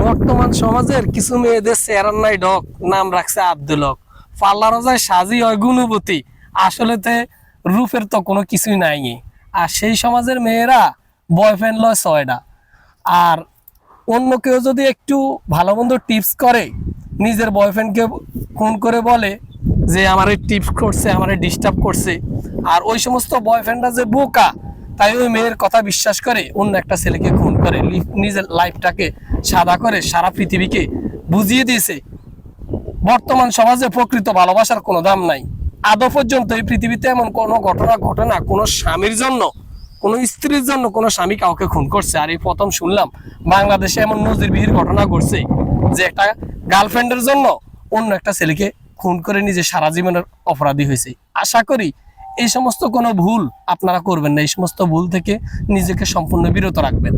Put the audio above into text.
বর্তমান সমাজের কিছু মেয়েদের চেহারার নাই ডক, নাম রাখছে আব্দুল হক। পার্লারও যায় সাজি হয় গুণবতী, আসলে তে রূপের তো কোনো কিছুই নাই। আর সেই সমাজের মেয়েরা বয়ফ্রেন্ড লয় 6টা। আর অন্য কেউ যদি একটু ভালো মন্দ টিপস করে, নিজের বয়ফ্রেন্ডকে ফোন করে বলে যে আমারে টিপস করছে, আমারে ডিস্টার্ব করছে। আর ওই সমস্ত বয়ফ্রেন্ডরা যে বোকা, তাই ওই মেয়ের কথা বিশ্বাস করে অন্য একটা ছেলেকে খুন করে নিজের লাইফটাকে সাদা করে সারা পৃথিবীকে বুঝিয়ে দিয়েছে বর্তমান সমাজে প্রকৃত ভালোবাসার কোনো দাম নাই। আদৌ পর্যন্ত এই পৃথিবীতে এমন কোনো ঘটনা ঘটে না কোনো স্বামীর জন্য, কোনো স্ত্রীর জন্য কোনো স্বামী কাউকে খুন করছে। আর এই প্রথম শুনলাম বাংলাদেশে এমন নজিরবিহীন ঘটনা ঘটছে যে একটা গার্লফ্রেন্ডের জন্য অন্য একটা ছেলেকে খুন করে নিজে সারা জীবনের অপরাধী হয়েছে। আশা করি এই সমস্ত কোনো ভুল আপনারা করবেন না, এই সমস্ত ভুল থেকে নিজেকে সম্পূর্ণ বিরত রাখবেন।